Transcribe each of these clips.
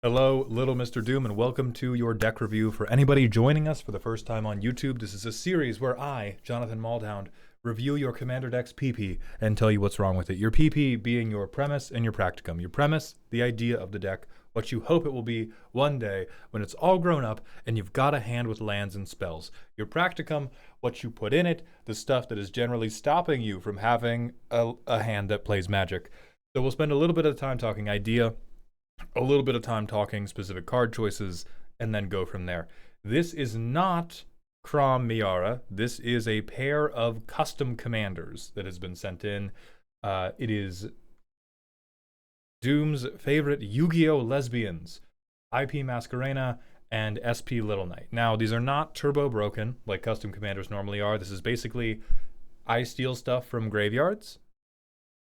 Hello, little Mr. Doom, and welcome to your deck review. For anybody joining us for the first time on YouTube, this is a series where I, Jonathan Maldhound, review your Commander deck's PP and tell you what's wrong with it. Your PP being your premise and your practicum. Your premise, the idea of the deck, what you hope it will be one day when it's all grown up and you've got a hand with lands and spells. Your practicum, what you put in it, the stuff that is generally stopping you from having a hand that plays Magic. So we'll spend a little bit of time talking idea, a little bit of time talking specific card choices, and then go from there. This is not Crom Miara. This is a pair of custom commanders that has been sent in. It is Doom's favorite Yu-Gi-Oh! Lesbians, IP Masquerena, and SP Little Knight. Now, these are not turbo broken like custom commanders normally are. This is basically, I steal stuff from graveyards.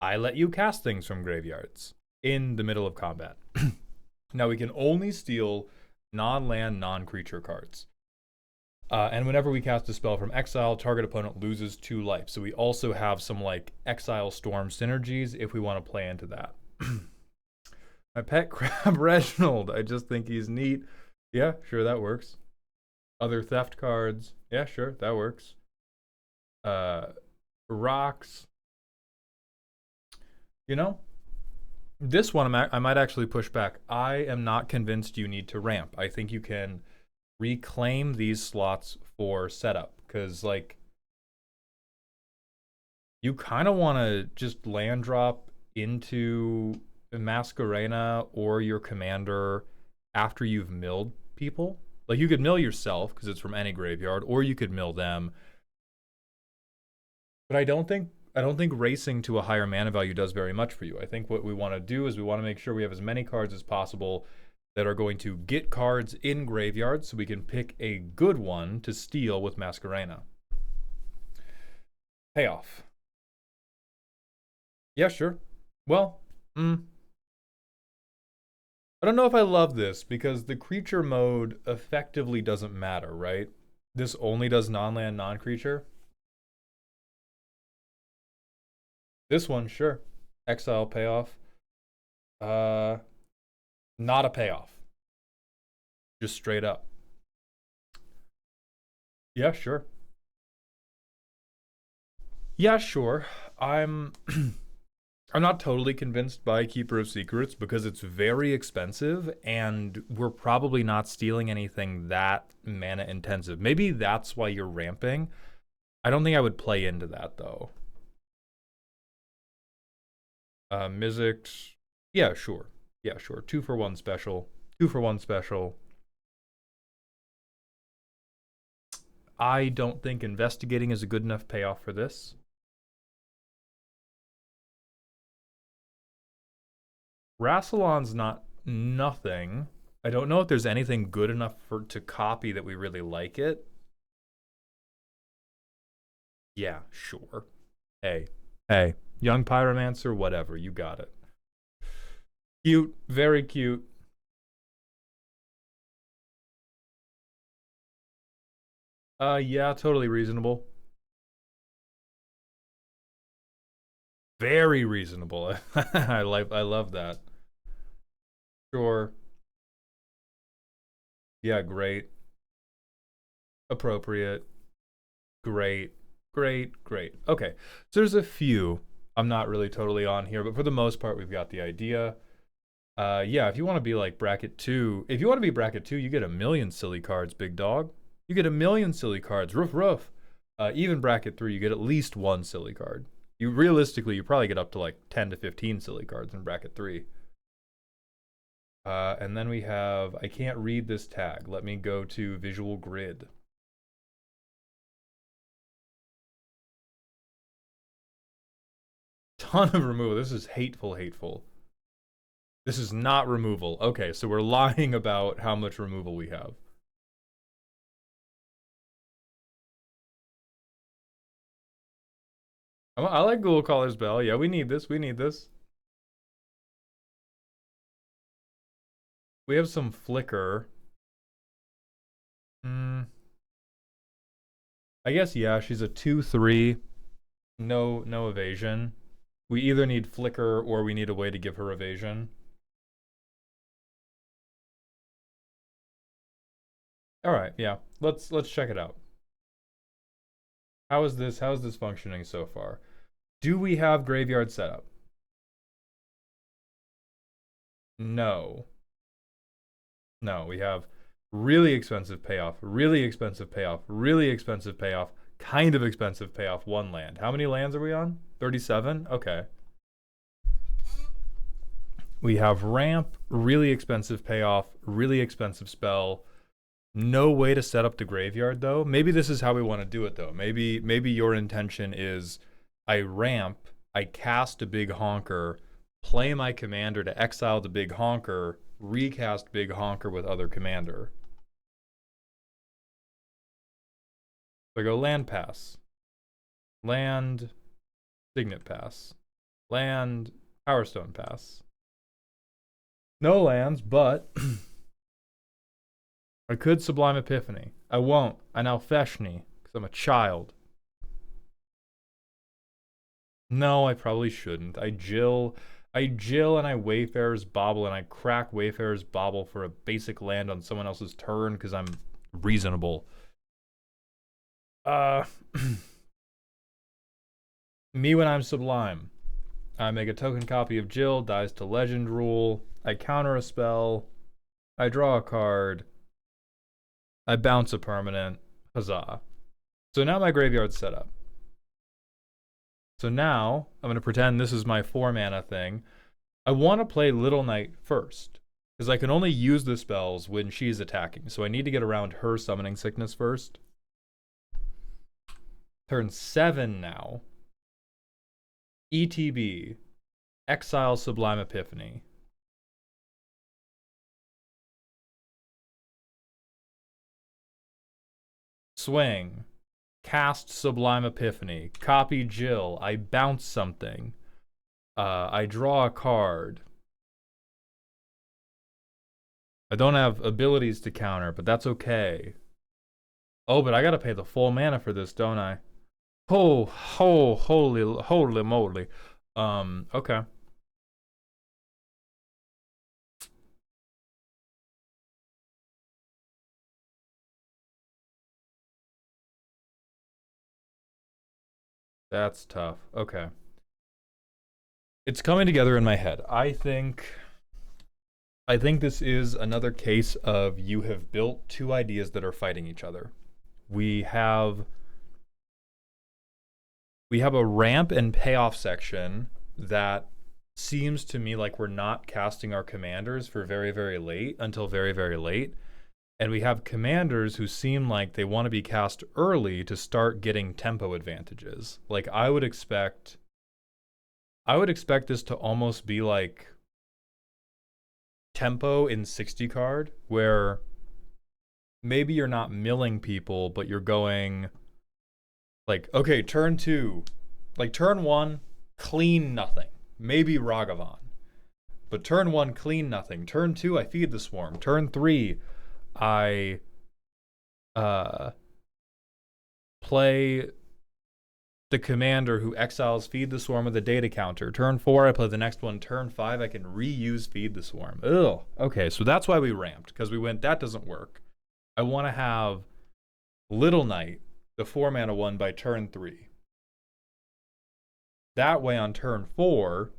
I let you cast things from graveyards in the middle of combat. Now we can only steal non-land, non-creature cards. And whenever we cast a spell from exile, target opponent loses 2 life. So we also have some like Exile Storm synergies if we want to play into that. My pet crab Reginald, I just think he's neat. Yeah, sure, that works. Other theft cards, yeah, sure, that works. Rocks. You know, this one I might actually push back. I am not convinced you need to ramp. I think you can reclaim these slots for setup, because like you kind of want to just land drop into Masquerena or your commander after you've milled people. Like you could mill yourself because it's from any graveyard, or you could mill them. But I don't think racing to a higher mana value does very much for you. I think what we want to do is we want to make sure we have as many cards as possible that are going to get cards in graveyards so we can pick a good one to steal with Masquerena. Payoff. Yeah, sure. Well, I don't know if I love this because the creature mode effectively doesn't matter, right? This only does non-land, non-creature. This one, sure. Exile payoff. Not a payoff. Just straight up. Yeah, sure. Yeah, sure. I'm I'm not totally convinced by Keeper of Secrets because it's very expensive and we're probably not stealing anything that mana intensive. Maybe that's why you're ramping. I don't think I would play into that though. Mizzix. Yeah, sure. Yeah, sure. 2 for 1 special. 2 for 1 special. I don't think investigating is a good enough payoff for this. Rassilon's not nothing. I don't know if there's anything good enough to copy that we really like it. Yeah, sure. Hey. Young Pyromancer, whatever, you got it. Cute, very cute. Yeah, totally reasonable. Very reasonable. I love that. Sure. Yeah, great. Appropriate. Great. Okay, so there's a few I'm not really totally on here, but for the most part, we've got the idea. Yeah, if you want to be like bracket 2, if you want to be bracket 2, you get a million silly cards, big dog. You get a million silly cards, roof. Even bracket 3, you get at least 1 silly card. You probably get up to like 10 to 15 silly cards in bracket 3. And then we have, I can't read this tag. Let me go to Visual Grid. Ton of removal. This is hateful. This is not removal. Okay, so we're lying about how much removal we have. I like Ghoul Caller's Bell. Yeah, we need this. We have some flicker. I guess, yeah, she's a 2/3. No evasion. We either need flicker or we need a way to give her evasion. All right, yeah. Let's check it out. How is this functioning so far? Do we have graveyard setup? No. No, we have really expensive payoff, really expensive payoff, really expensive payoff, kind of expensive payoff, one land. How many lands are we on? 37? Okay. We have ramp, really expensive payoff, really expensive spell. No way to set up the graveyard though. Maybe this is how we want to do it though. Maybe your intention is I ramp, I cast a big honker, play my commander to exile the big honker, recast big honker with other commander. So I go land pass, land signet pass, land power stone pass. No lands, but I could Sublime Epiphany. I won't. I now Feshni, because I'm a child. No, I probably shouldn't. I Jill and I Wayfarer's Bauble and I crack Wayfarer's Bauble for a basic land on someone else's turn because I'm reasonable. Me when I'm Sublime. I make a token copy of Jill, dies to legend rule. I counter a spell. I draw a card. I bounce a permanent. Huzzah. So now my graveyard's set up. So now I'm going to pretend this is my 4 mana thing. I want to play Little Knight first, because I can only use the spells when she's attacking. So I need to get around her summoning sickness first. Turn 7 now. ETB. Exile Sublime Epiphany. Swing. Cast Sublime Epiphany. Copy Jill. I bounce something. I draw a card. I don't have abilities to counter, but that's okay. Oh, but I gotta pay the full mana for this, don't I? Holy moly. Okay. That's tough. Okay. It's coming together in my head. I think this is another case of you have built 2 ideas that are fighting each other. We have a ramp and payoff section that seems to me like we're not casting our commanders for very, very late until very, very late. And we have commanders who seem like they want to be cast early to start getting tempo advantages. Like I would expect this to almost be like tempo in 60 card, where maybe you're not milling people, but you're going like, okay, turn 2, like turn 1, clean nothing. Maybe Ragavan. But turn 1, clean nothing. Turn 2, I feed the swarm. Turn 3, I play the commander who exiles Feed the Swarm with a data counter. Turn 4, I play the next one. Turn 5, I can reuse Feed the Swarm. Ugh. Okay, so that's why we ramped, because we went, that doesn't work. I want to have Little Knight, the 4 mana one, by turn 3. That way on turn 4,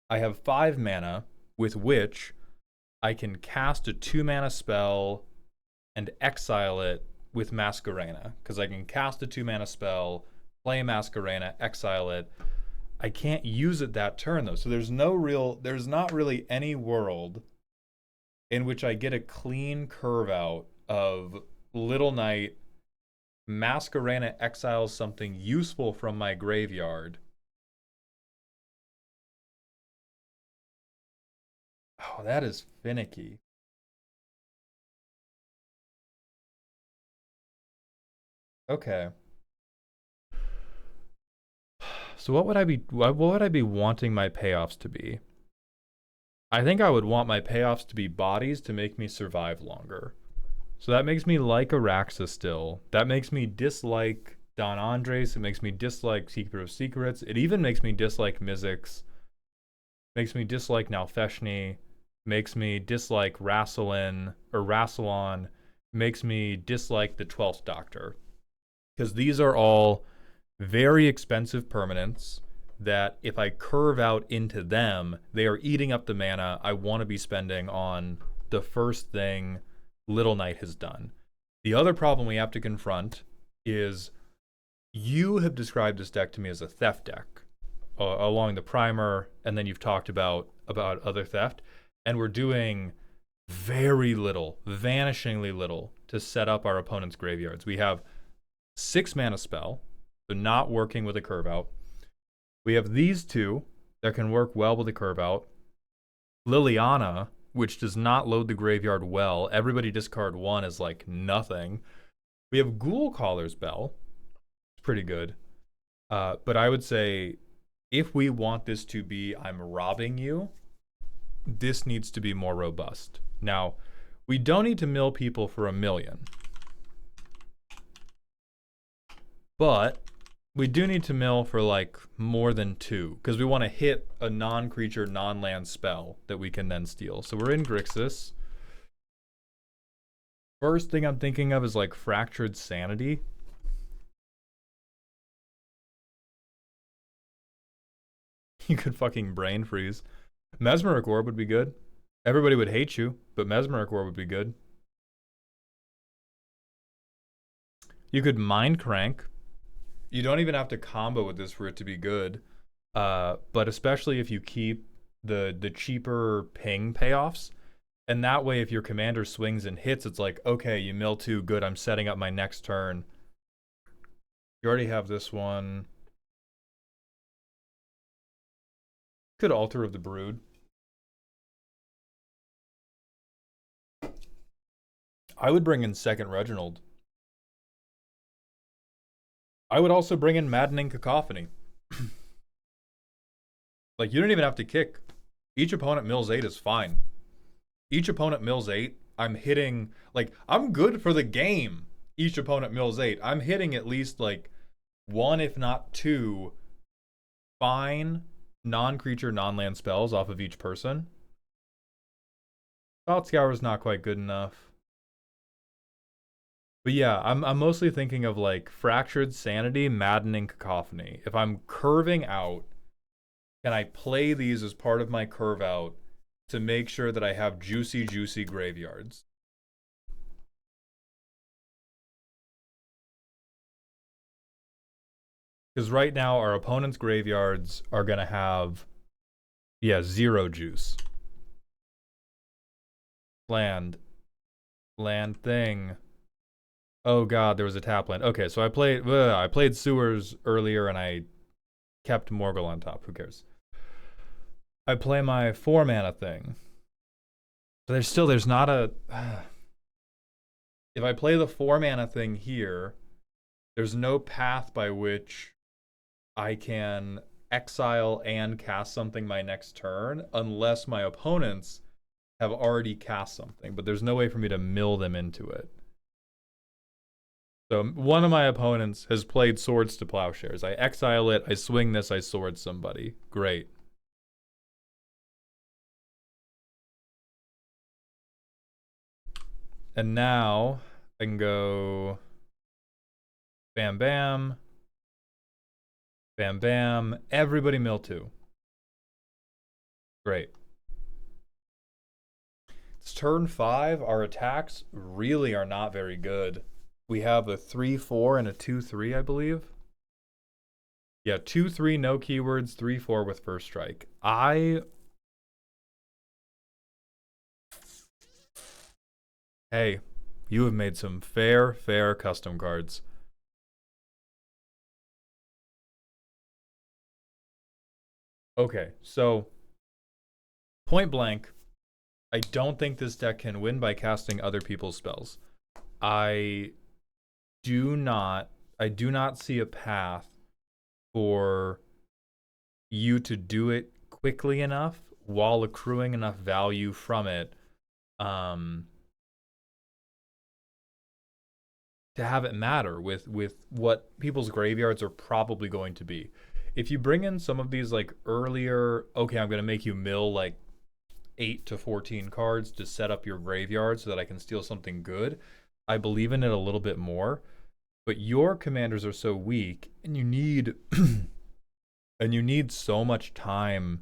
I have 5 mana with which I can cast a 2 mana spell and exile it with Masquerena, because I can cast a 2 mana spell, play Masquerena, exile it. I can't use it that turn though. So there's not really any world in which I get a clean curve out of Little Knight, Masquerena exiles something useful from my graveyard. Oh, that is finicky. Okay. So what would I be wanting my payoffs to be? I think I would want my payoffs to be bodies to make me survive longer. So that makes me like Araxa still. That makes me dislike Don Andres. It makes me dislike Secret of Secrets. It even makes me dislike Mizzix. Makes me dislike Nalfeshni. Makes me dislike Rassilon. makes me dislike the 12th Doctor. Because these are all very expensive permanents that if I curve out into them, they are eating up the mana I want to be spending on the first thing Little Knight has done. The other problem we have to confront is you have described this deck to me as a theft deck along the primer, and then you've talked about other theft, and we're doing very little, vanishingly little, to set up our opponent's graveyards. We have 6 mana spell, so not working with a curve out. We have these two that can work well with a curve out. Liliana, which does not load the graveyard well. Everybody discard 1 is like nothing. We have Ghoul Caller's Bell. It's pretty good. But I would say if we want this to be I'm robbing you, this needs to be more robust. Now, we don't need to mill people for 1 million. But we do need to mill for like more than 2, because we want to hit a non-creature, non-land spell that we can then steal. So we're in Grixis. First thing I'm thinking of is like Fractured Sanity. You could fucking brain freeze. Mesmeric Orb would be good. Everybody would hate you, but Mesmeric Orb would be good. You could Mind Crank. You don't even have to combo with this for it to be good. But especially if you keep the cheaper ping payoffs. And that way, if your commander swings and hits, it's like, okay, you mill 2, good, I'm setting up my next turn. You already have this one. Could Altar of the Brood. I would bring in second Reginald. I would also bring in Maddening Cacophony. Like, you don't even have to kick. Each opponent mills 8 is fine. Each opponent mills 8. I'm hitting, like, I'm good for the game. Each opponent mills 8. I'm hitting at least, like, 1, if not 2, fine non-creature, non-land spells off of each person. Thought Scour is not quite good enough. But yeah, I'm mostly thinking of like Fractured Sanity, Maddening Cacophony. If I'm curving out, can I play these as part of my curve out to make sure that I have juicy, juicy graveyards? Because right now our opponent's graveyards are going to have, 0 juice. Land thing. Oh god, there was a tap land. Okay, so I played Sewers earlier and I kept Morgul on top. Who cares? I play my 4 mana thing. But there's not a... If I play the 4 mana thing here, there's no path by which I can exile and cast something my next turn unless my opponents have already cast something. But there's no way for me to mill them into it. So one of my opponents has played Swords to Plowshares. I exile it, I swing this, I sword somebody. Great. And now I can go bam, bam, bam, bam. Everybody mill 2. Great. It's turn 5. Our attacks really are not very good. We have a 3-4 and a 2-3, I believe. Yeah, 2-3, no keywords, 3-4 with first strike. Hey, you have made some fair custom cards. Okay, so point blank, I don't think this deck can win by casting other people's spells. I do not see a path for you to do it quickly enough while accruing enough value from it to have it matter with what people's graveyards are probably going to be. If you bring in some of these like earlier, okay, I'm going to make you mill like 8 to 14 cards to set up your graveyard so that I can steal something good, I believe in it a little bit more. But your commanders are so weak, and you need and you need so much time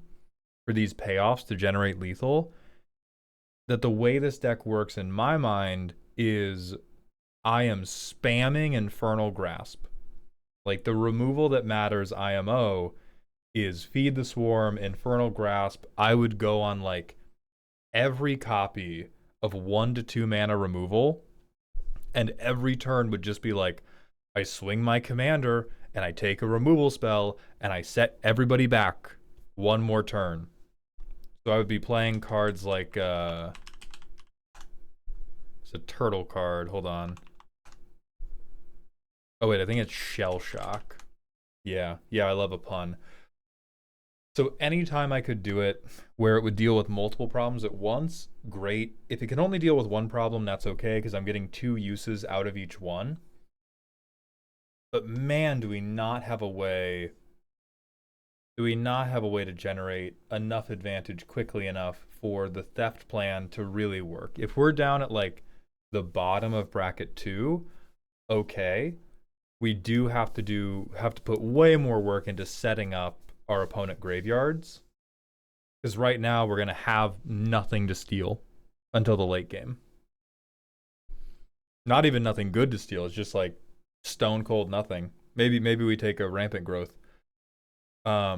for these payoffs to generate lethal, that the way this deck works in my mind is I am spamming Infernal Grasp. Like, the removal that matters IMO is Feed the Swarm, Infernal Grasp. I would go on like every copy of 1 to 2 mana removal, and every turn would just be like, I swing my commander and I take a removal spell and I set everybody back one more turn. So I would be playing cards like it's a turtle card. Hold on. Oh wait, I think it's Shell Shock. Yeah, I love a pun. So anytime I could do it where it would deal with multiple problems at once, great. If it can only deal with one problem, that's okay, because I'm getting 2 uses out of each one. But man, do we not have a way to generate enough advantage quickly enough for the theft plan to really work? If we're down at like the bottom of bracket 2, okay, we do have to put way more work into setting up our opponent graveyards, because right now we're going to have nothing to steal until the late game. Not even nothing good to steal. It's just like stone cold nothing. Maybe we take a rampant growth. So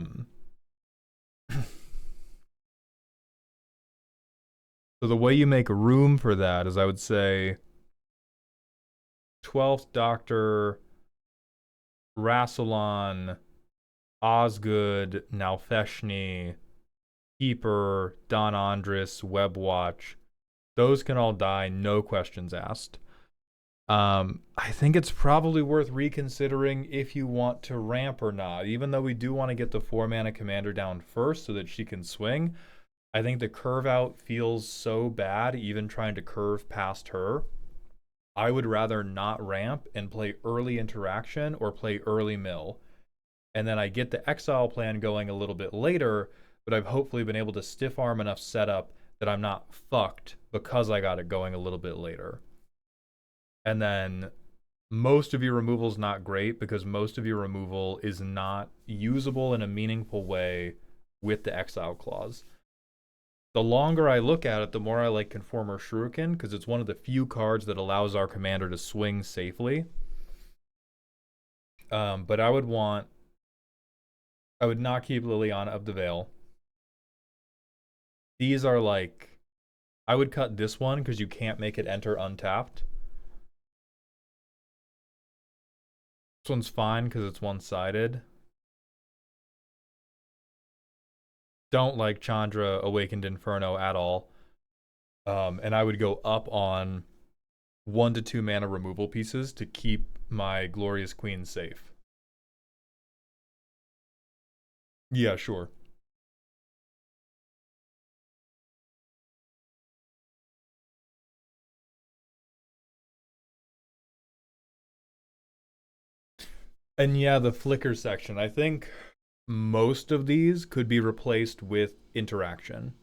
the way you make room for that is, I would say, 12th Doctor, Rassilon, Osgood, Nalfeshni, Keeper, Don Andres, Webwatch. Those can all die, no questions asked. I think it's probably worth reconsidering if you want to ramp or not. Even though we do want to get the 4-mana commander down first so that she can swing, I think the curve out feels so bad, even trying to curve past her. I would rather not ramp and play early interaction or play early mill. And then I get the exile plan going a little bit later, but I've hopefully been able to stiff arm enough setup that I'm not fucked because I got it going a little bit later. And then most of your removal is not great, because most of your removal is not usable in a meaningful way with the exile clause. The longer I look at it, the more I like Conformer Shuriken, because it's one of the few cards that allows our commander to swing safely. But I would not keep Liliana of the Veil. These are like, I would cut this one because you can't make it enter untapped. This one's fine because it's one-sided. Don't like Chandra Awakened Inferno at all. And I would go up on 1 to 2 mana removal pieces to keep my Glorious Queen safe. Yeah, sure. And yeah, the flicker section. I think most of these could be replaced with interaction.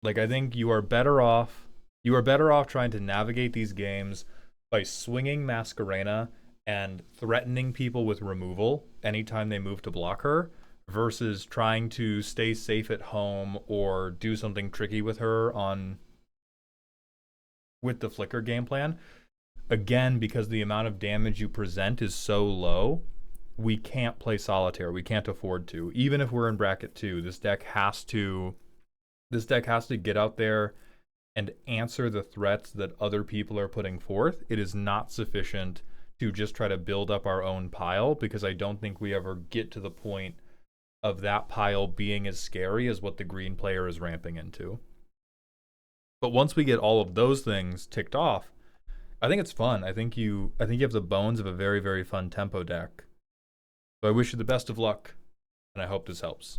Like, I think you are better off trying to navigate these games by swinging Masquerena and threatening people with removal anytime they move to block her, versus trying to stay safe at home or do something tricky with her with the flicker game plan. Again, because the amount of damage you present is so low, we can't play solitaire. We can't afford to. Even if we're in bracket 2, this deck has to get out there and answer the threats that other people are putting forth. It is not sufficient to just try to build up our own pile, because I don't think we ever get to the point of that pile being as scary as what the green player is ramping into. But once we get all of those things ticked off, I think it's fun. I think you have the bones of a very, very fun tempo deck. So I wish you the best of luck, and I hope this helps.